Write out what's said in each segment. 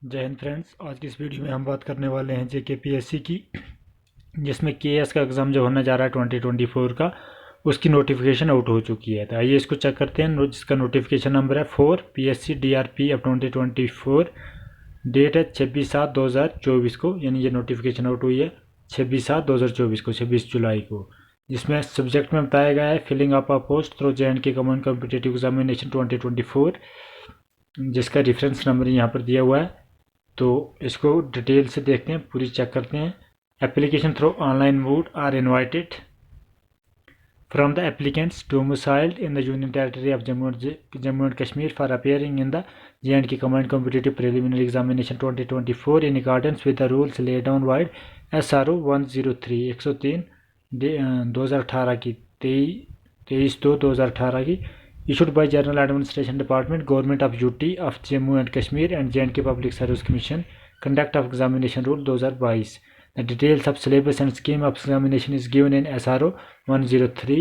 जय हिंद फ्रेंड्स। आज की इस वीडियो में हम बात करने वाले हैं जेकेपीएससी की, जिसमें केएस का एग्ज़ाम जो होने जा रहा है 2024 का, उसकी नोटिफिकेशन आउट हो चुकी है। तो आइए इसको चेक करते हैं। जिसका नोटिफिकेशन नंबर है 4 PSC DRP अब 2024। डेट है 26/7/2024 को, यानी ये नोटिफिकेशन आउट हुई है 26/7/2024 को, 26 जुलाई को। जिसमें सब्जेक्ट में बताया गया है filling up a post through JNK common competitive examination 2024, जिसका रेफरेंस नंबर यहाँ पर दिया हुआ है। तो इसको डिटेल से देखते हैं, पूरी चेक करते हैं। Application through online mode are invited from the applicants domiciled in the Union Territory of Jammu and Kashmir for appearing in the J&K Combined Competitive Preliminary Examination 2024 in accordance with the rules laid down by SRO 103 2018 की 23/2/2018 की, issued by General Administration Department, Government of UT of Jammu and Kashmir and J&K Public Service Commission, Conduct of Examination Rule 2022. The details of syllabus and scheme of examination is given in SRO 103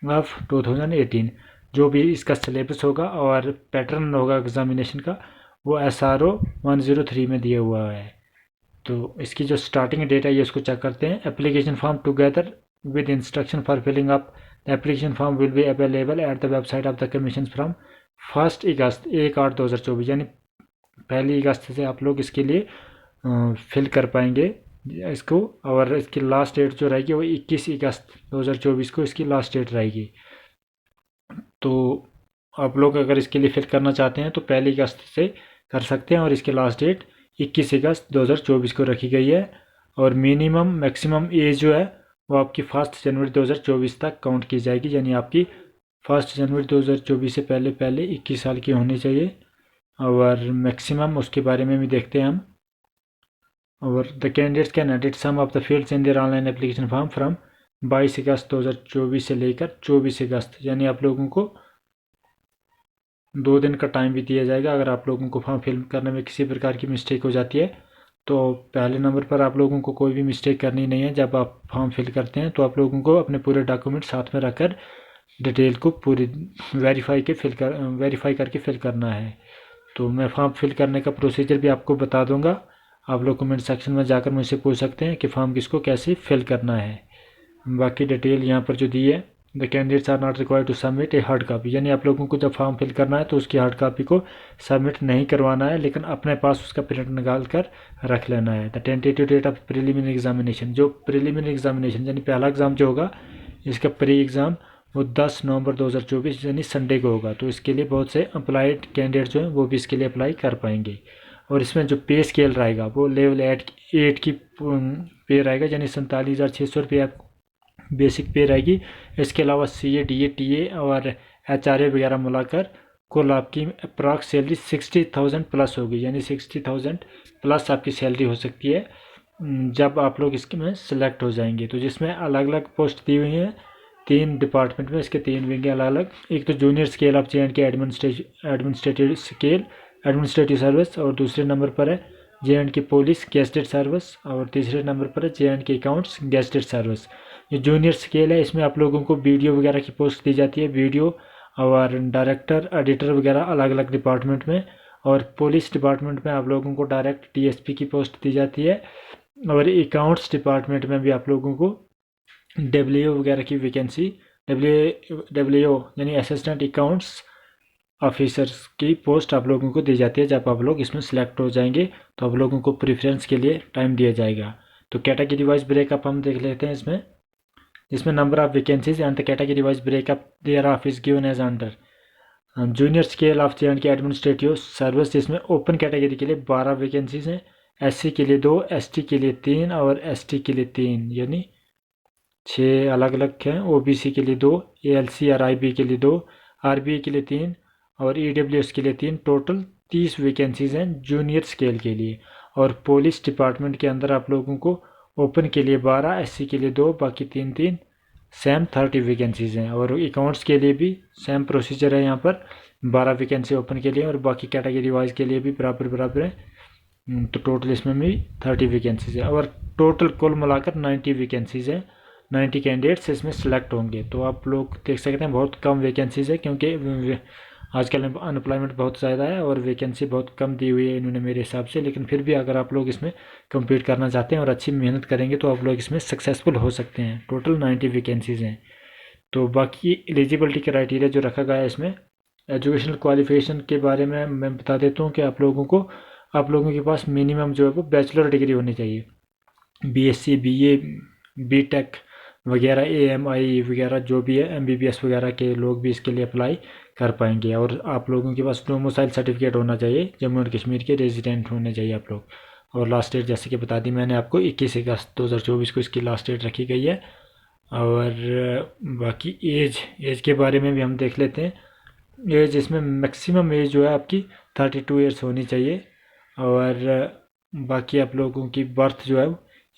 of 2018। जो भी इसका syllabus होगा और pattern होगा examination का, वो SRO 103 में दिया हुआ है। तो इसकी जो स्टार्टिंग डेट है ये इसको चेक करते हैं। Application form together with instruction for filling up the application form will be available at the website of the commission from 1 August 1/8/2024, यानी 1 अगस्त से आप लोग इसके लिए फिल कर पाएंगे इसको। और इसकी लास्ट डेट जो रहेगी वो 21 अगस्त 2024 को इसकी लास्ट डेट रहेगी। तो आप लोग अगर इसके लिए फिल करना चाहते हैं तो 1 अगस्त से कर सकते हैं, और इसकी लास्ट डेट 21 अगस्त 2024 को रखी गई है। और मिनिमम मैक्सिमम एज जो है वो आपकी 1 जनवरी 2024 तक काउंट की जाएगी, यानी आपकी 1 जनवरी 2024 से पहले पहले 21 साल की होनी चाहिए। और मैक्सिमम उसके बारे में भी देखते हैं हम। और the candidates can edit some of the fields in their online application form from 22 August 2024 से लेकर 24 अगस्त, यानी आप लोगों को 2 दिन का टाइम भी दिया जाएगा। अगर आप लोगों को फॉर्म फिल करने में किसी प्रकार की मिस्टेक हो जाती है तो पहले नंबर पर आप लोगों को कोई भी मिस्टेक करनी नहीं है। जब आप फॉर्म फिल करते हैं तो आप लोगों को अपने पूरे डॉक्यूमेंट साथ में रखकर डिटेल को पूरी वेरीफाई करके फिल करना है। तो मैं फॉर्म फिल करने का प्रोसीजर भी आपको बता दूंगा। आप लोग कमेंट सेक्शन में जाकर मुझसे पूछ सकते हैं कि फॉर्म किसको कैसे फिल करना है। बाकी डिटेल यहाँ पर जो दी है, the candidates are not required to submit a hard copy, यानी आप लोगों को जब फॉर्म फिल करना है तो उसकी हार्ड कापी को सबमिट नहीं करवाना है, लेकिन अपने पास उसका प्रिंट निकाल कर रख लेना है। The tentative date of preliminary examination, जो प्रिलिमिनरी एग्जामिनेशन यानी पहला एग्ज़ाम जो होगा इसका प्री एग्ज़ाम वो 10 नवंबर 2024 यानी संडे को होगा। तो इसके लिए बहुत से अप्लाइड कैंडिडेट जो हैं वो भी इसके लिए अप्लाई कर पाएंगे। और इसमें जो पे स्केल रहेगा वो लेवल 8 की पे रहेगा, यानी 47,600 रुपये बेसिक पे रहेगी। इसके अलावा CA DA TA और HRA वगैरह मिलाकर कुल आपकी अप्रॉक्स सैलरी 60,000 प्लस होगी, यानी 60,000 प्लस आपकी सैलरी हो सकती है जब आप लोग इसके में सिलेक्ट हो जाएंगे। तो जिसमें अलग अलग पोस्ट दी हुई हैं 3 डिपार्टमेंट में, इसके 3 विंग अलग अलग। एक तो junior scale of JNK administrative scale administrative service, और दूसरे नंबर पर है JNK पुलिस गेस्टेड सर्विस, और तीसरे नंबर पर है JNK अकाउंट्स गेस्टेड सर्विस। ये जूनियर स्केल है, इसमें आप लोगों को वीडियो वगैरह की पोस्ट दी जाती है, वीडियो और डायरेक्टर एडिटर वगैरह अलग अलग डिपार्टमेंट में। और पुलिस डिपार्टमेंट में आप लोगों को डायरेक्ट DSP की पोस्ट दी जाती है। और अकाउंट्स डिपार्टमेंट में भी आप लोगों को WO वगैरह की वैकेंसी, WO यानी असिस्टेंट अकाउंट्स ऑफिसर्स की पोस्ट आप लोगों को दी जाती है। जब आप लोग इसमें सेलेक्ट हो जाएंगे तो आप लोगों को प्रेफरेंस के लिए टाइम दिया जाएगा। तो कैटेगरी वाइज ब्रेकअप हम देख लेते हैं इसमें number of vacancies and the category wise breakup thereof is given as under. Junior scale of JNK administrative service, जिसमें ओपन कैटेगरी के लिए 12 वैकेंसीज हैं, SC के लिए 2, ST के लिए 3 और ST के लिए 3, यानी 6 अलग अलग हैं। OBC के लिए 2, ALC और IB के लिए 2, RBA के लिए 3 और EWS के लिए 3। टोटल 30 वैकेंसीज हैं जूनियर स्केल के लिए। और पुलिस डिपार्टमेंट के अंदर आप लोगों को ओपन के लिए 12, SC के लिए 2, बाकी 3 सेम 30 वैकेंसीज हैं। और अकाउंट्स के लिए भी सेम प्रोसीजर है, यहाँ पर 12 वैकेंसी ओपन के लिए और बाकी कैटेगरी वाइज के लिए भी बराबर है। तो टोटल इसमें भी 30 वैकेंसीज है, और टोटल कुल मिलाकर 90 वैकेंसीज है। 90 कैंडिडेट्स इसमें सेलेक्ट होंगे। तो आप लोग देख सकते हैं बहुत कम वैकेंसीज है, क्योंकि आजकल अनएम्प्लॉयमेंट बहुत ज़्यादा है और वैकेंसी बहुत कम दी हुई है इन्होंने मेरे हिसाब से, लेकिन फिर भी अगर आप लोग इसमें कम्पीट करना चाहते हैं और अच्छी मेहनत करेंगे तो आप लोग इसमें सक्सेसफुल हो सकते हैं। टोटल 90 वैकेंसीज़ हैं। तो बाकी एलिजिबिलिटी क्राइटेरिया जो रखा गया है इसमें, एजुकेशनल क्वालिफिकेशन के बारे में मैं बता देता हूँ कि आप लोगों के पास मिनिमम जो है वो बैचलर डिग्री होनी चाहिए। बीएससी, बीए, बीटेक वगैरह, एएमआई वगैरह जो भी है, एमबीबीएस वगैरह के लोग भी इसके लिए अप्लाई कर पाएंगे। और आप लोगों के पास डोमिसाइल सर्टिफिकेट होना चाहिए, जम्मू एंड कश्मीर के रेजिडेंट होने चाहिए आप लोग। और लास्ट डेट जैसे कि बता दी मैंने आपको, 21 अगस्त 2024 को इसकी लास्ट डेट रखी गई है। और बाकी एज के बारे में भी हम देख लेते हैं। एज इसमें मैक्सिमम एज जो है आपकी 32 ईयर्स होनी चाहिए। और बाकी आप लोगों की बर्थ जो है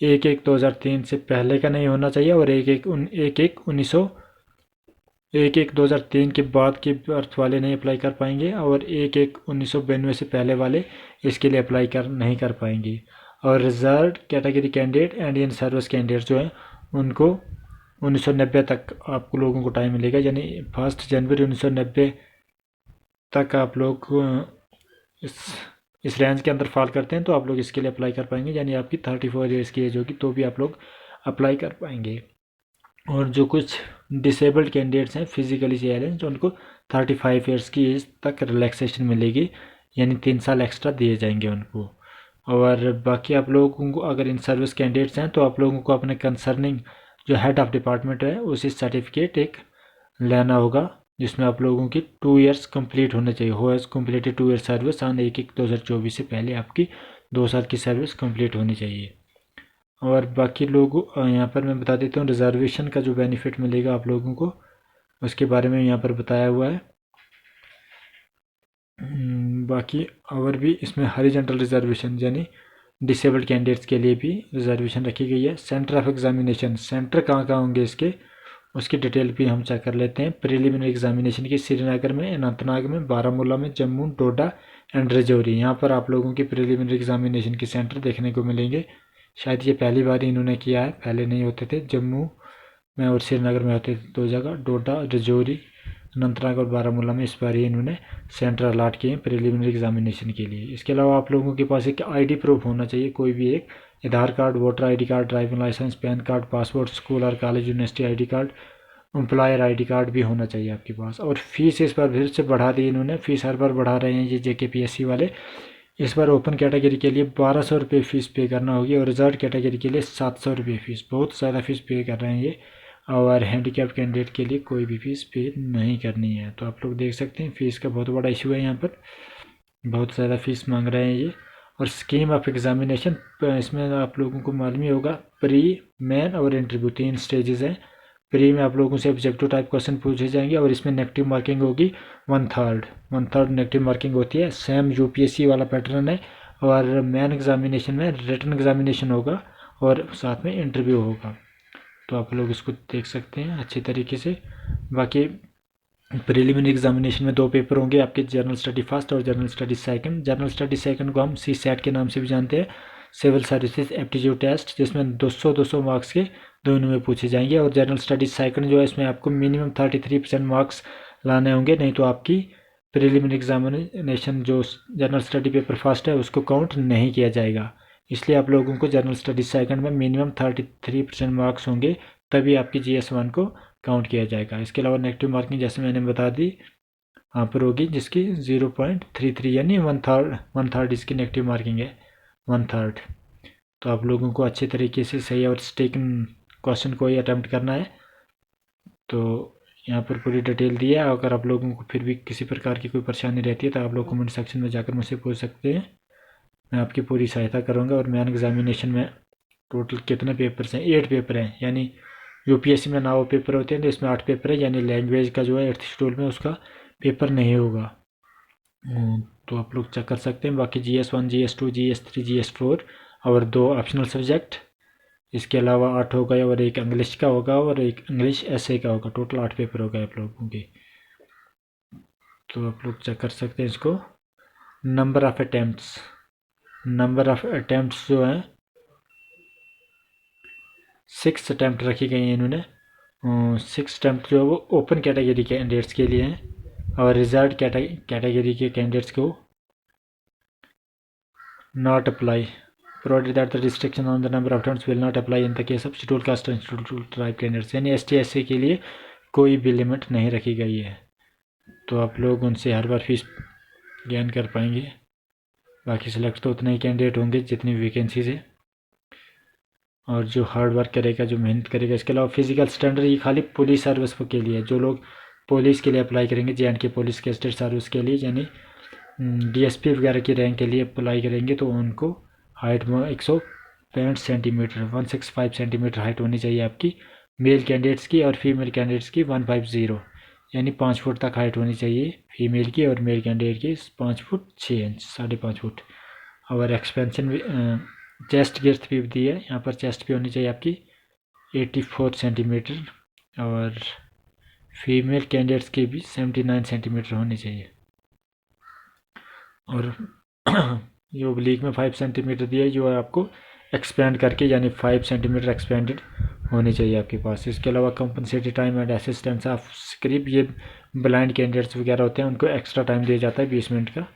1/1/2003 से पहले का नहीं होना चाहिए, और 1/1/2003 के बाद के बर्थ वाले नहीं अप्लाई कर पाएंगे, और 1/1/1992 से पहले वाले इसके लिए अप्लाई नहीं कर पाएंगे। और reserve category candidate and in service candidate जो है उनको 1990 तक आप लोगों को टाइम मिलेगा, यानी 1 जनवरी 1990 तक आप लोग इस इस रेंज के अंदर फॉल करते हैं तो आप लोग इसके लिए अप्लाई कर पाएंगे। यानी आपकी 34 ईयर्स की एज होगी तो भी आप लोग अप्लाई कर पाएंगे। और जो कुछ डिसेबल्ड कैंडिडेट्स हैं, फिजिकली चैलेंज, तो उनको 35 ईयर्स की एज तक रिलैक्सेशन मिलेगी, यानी 3 साल एक्स्ट्रा दिए जाएंगे उनको। और बाकी आप लोगों को अगर इन सर्विस कैंडिडेट्स हैं तो आप लोगों को अपने कंसर्निंग जो हेड ऑफ डिपार्टमेंट है उसी सर्टिफिकेट एक लेना होगा, जिसमें आप लोगों की 2 ईयर्स कंप्लीट होने चाहिए। Who has completed 2 year service on 1/1/2024 से पहले आपकी 2 साल की सर्विस कंप्लीट होनी चाहिए। और बाकी लोग यहाँ पर मैं बता देता हूँ रिजर्वेशन का जो बेनिफिट मिलेगा आप लोगों को, उसके बारे में यहाँ पर बताया हुआ है। बाकी और भी इसमें हॉरिजॉन्टल रिजर्वेशन यानी डिसेबल्ड कैंडिडेट्स के लिए भी रिजर्वेशन रखी गई है। सेंटर ऑफ एग्जामिनेशन, सेंटर कहाँ कहाँ होंगे इसके, उसकी डिटेल भी हम चेक कर लेते हैं। प्रिलिमिनरी एग्जामिनेशन की श्रीनगर में, अनंतनाग में, बारामूला में, जम्मू, डोडा एंड राजौरी, यहाँ पर आप लोगों की प्रिलिमिनरी एग्जामिनेशन के सेंटर देखने को मिलेंगे। शायद ये पहली बार इन्होंने किया है, पहले नहीं होते थे। जम्मू में और श्रीनगर में होते थे 2 जगह, डोडा, राजौरी, अनंतनाग और बारामूला में इस बार ही इन्होंने सेंटर अलाट किए हैं प्रिलिमिनरी एग्जामिनेशन के लिए। इसके अलावा आप लोगों के पास एक आईडी प्रूफ होना चाहिए, कोई भी एक, Aadhaar card, voter ID card, driving licence, PAN card, passport, school और college university ID card, employer ID card भी होना चाहिए आपके पास। और फीस इस बार फिर से बढ़ा दी इन्होंने, फीस हर बार बढ़ा रहे हैं ये JKPSC वाले। इस बार ओपन कैटेगरी के लिए 1200 रुपये फ़ीस पे करना होगी, और रिजर्व कैटेगरी के लिए 700 रुपये फ़ीस, बहुत ज़्यादा फीस पे कर रहे हैं ये। और हैंडीकैप कैंडिडेट के लिए कोई भी फ़ीस पे नहीं करनी है। तो आप लोग देख सकते हैं फ़ीस का बहुत बड़ा इशू है यहाँ पर, बहुत ज़्यादा फ़ीस मांग रहे हैं ये। और स्कीम ऑफ एग्जामिनेशन, इसमें आप लोगों को मालूम ही होगा, प्री, मेन और इंटरव्यू 3 स्टेजेस हैं। प्री में आप लोगों से ऑब्जेक्टिव टाइप क्वेश्चन पूछे जाएंगे और इसमें नेगेटिव मार्किंग होगी 1/3 नेगेटिव मार्किंग होती है। सेम UPSC वाला पैटर्न है। और मेन एग्जामिनेशन में रिटन एग्जामिनेशन होगा और साथ में इंटरव्यू होगा। तो आप लोग इसको देख सकते हैं अच्छी तरीके से। बाकी प्रिलिमिनरी एग्जामिनेशन में 2 पेपर होंगे आपके, जनरल स्टडी फर्स्ट और general study second. General study second को हम CSAT के नाम से भी जानते हैं, सिविल सर्विसेज एप्टीट्यूड टेस्ट, जिसमें 200 मार्क्स के दोनों में पूछे जाएंगे। और जनरल स्टडी सेकंड जो है इसमें आपको मिनिमम 33% मार्क्स लाने होंगे, नहीं तो आपकी प्रिलिमिनरी एग्जामिनेशन जो जनरल स्टडी पेपर फर्स्ट है उसको काउंट नहीं किया जाएगा। इसलिए आप लोगों को जनरल स्टडी सेकंड में मिनिमम 33% मार्क्स होंगे, तभी आपकी GS1 को काउंट किया जाएगा। इसके अलावा नेगेटिव मार्किंग जैसे मैंने बता दी यहाँ पर होगी, जिसकी 0.33 यानी 1/3 इसकी नेगेटिव मार्किंग है, 1/3। तो आप लोगों को अच्छे तरीके से सही और स्टेकन क्वेश्चन को ही अटैम्प्ट करना है। तो यहाँ पर पूरी डिटेल दी है। अगर आप लोगों को फिर भी किसी प्रकार की कोई परेशानी रहती है तो आप लोग कमेंट सेक्शन में जाकर मुझसे पूछ सकते हैं, मैं आपकी पूरी सहायता करूँगा। और मेन एग्जामिनेशन में टोटल कितने पेपर्स हैं, 8 पेपर हैं, यानी UPSC में 9 पेपर होते हैं तो इसमें 8 पेपर है, यानी लैंग्वेज का जो है 8th शेड्यूल में उसका पेपर नहीं होगा। तो आप लोग चेक कर सकते हैं। बाकी GS1, GS2, GS3, GS4 और 2 ऑप्शनल सब्जेक्ट, इसके अलावा 8 होगा, और एक इंग्लिश का होगा और एक इंग्लिश essay का होगा। टोटल 8 पेपर होगा आप लोगों के। तो आप लोग चेक कर सकते हैं इसको। नंबर ऑफ अटैम्प्ट्स जो हैं 6 अटैम्प्ट रखी गई हैं इन्होंने। 6 अटैम्प्ट जो है वो ओपन कैटेगरी के कैंडिडेट्स के लिए हैं, और रिजर्व कैटेगरी के कैंडिडेट्स को not apply, provided that the restriction on the number of terms will not apply in the case of schedule caste and schedule tribe candidates. यानी ST SC के लिए कोई भी लिमिट नहीं रखी गई है, तो आप लोग उनसे हर बार फीस गेन कर पाएंगे। बाकी सिलेक्ट तो उतने ही कैंडिडेट होंगे जितनी वैकेंसीज है, और जो हार्ड वर्क करेगा, जो मेहनत करेगा। इसके अलावा फिजिकल स्टैंडर्ड ये खाली पुलिस सर्विस के लिए है। जो लोग पुलिस के लिए अप्लाई करेंगे, JNK पुलिस के स्टेट सर्विस के लिए, यानी DSP वगैरह की रैंक के लिए अप्लाई करेंगे, तो उनको हाइट में 165 सेंटीमीटर 165 सेंटीमीटर हाइट होनी चाहिए आपकी मेल कैंडिडेट्स की, और फीमेल कैंडिडेट्स की 150 यानी 5 फुट तक हाइट होनी चाहिए फीमेल की, और मेल कैंडिडेट की 5 फुट 6 इंच 5.5 फुट। और एक्सपेंशन भी चेस्ट गिर्थ भी दी है यहाँ पर। चेस्ट भी होनी चाहिए आपकी 84 सेंटीमीटर, और फीमेल कैंडिडेट्स की भी 79 सेंटीमीटर होनी चाहिए। और ये ओब्लीक में 5 सेंटीमीटर दिया है, जो है आपको एक्सपेंड करके, यानी 5 सेंटीमीटर एक्सपेंडेड होनी चाहिए आपके पास। इसके अलावा compensated time and assistance of script, ये ब्लाइंड कैंडिडेट्स वगैरह होते हैं, उनको एक्स्ट्रा टाइम दिया जाता है 20 मिनट का।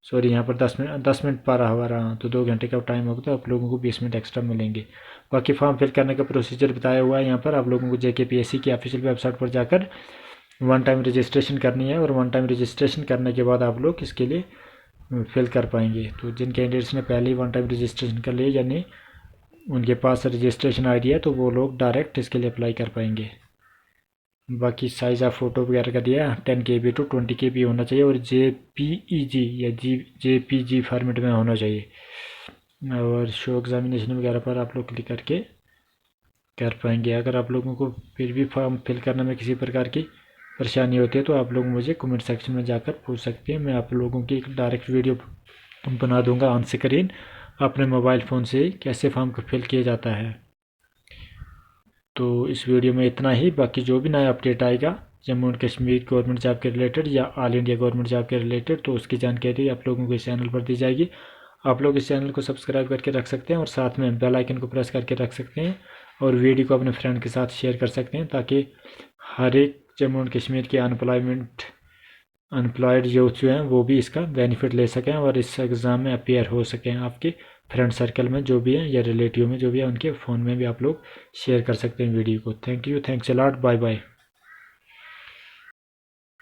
सॉरी, यहाँ पर 10 मिनट पा रहा हुआ रहा, तो 2 घंटे का टाइम होगा, तो आप लोगों को 20 मिनट एक्स्ट्रा मिलेंगे। बाकी फॉर्म फिल करने का प्रोसीजर बताया हुआ है यहाँ पर। आप लोगों को JKPSC की ऑफिशियल वेबसाइट पर जाकर 1 टाइम रजिस्ट्रेशन करनी है, और 1 टाइम रजिस्ट्रेशन करने के बाद आप लोग इसके लिए फिल कर पाएंगे। तो जिन कैंडिडेट्स ने पहले ही 1 टाइम रजिस्ट्रेशन कर लिया, यानी उनके पास रजिस्ट्रेशन ID है, तो वो लोग डायरेक्ट इसके लिए अप्लाई कर पाएंगे। बाकी साइज़ ऑफ फ़ोटो वगैरह का दिया है 10 KB to 20 KB होना चाहिए, और JPEG या JPG फॉर्मेट में होना चाहिए। और शो एग्जामिनेशन वगैरह पर आप लोग क्लिक करके कर पाएंगे। अगर आप लोगों को फिर भी फॉर्म फिल करने में किसी प्रकार की परेशानी होती है, तो आप लोग मुझे कमेंट सेक्शन में जाकर पूछ सकते हैं। मैं आप लोगों की एक डायरेक्ट वीडियो बना दूंगा ऑन स्क्रीन, अपने मोबाइल फ़ोन से कैसे फॉर्म को फिल किया जाता है। तो इस वीडियो में इतना ही। बाकी जो भी नया अपडेट आएगा Jammu and Kashmir government job के रिलेटेड या ऑल इंडिया गवर्नमेंट जॉब के रिलेटेड, तो उसकी जानकारी आप लोगों को इस चैनल पर दी जाएगी। आप लोग इस चैनल को सब्सक्राइब करके रख सकते हैं, और साथ में बेल आइकन को प्रेस करके रख सकते हैं, और वीडियो को अपने फ्रेंड के साथ शेयर कर सकते हैं, ताकि हर एक जम्मू एंड कश्मीर के अनएम्प्लॉयड यूथ जो हैं वो भी इसका बेनिफिट ले सकें, और इस एग्ज़ाम में अपेयर हो सकें। आपके फ्रेंड सर्कल में जो भी हैं या रिलेटिव में जो भी है, उनके फ़ोन में भी आप लोग शेयर कर सकते हैं वीडियो को। Thank you, thanks a lot, bye bye.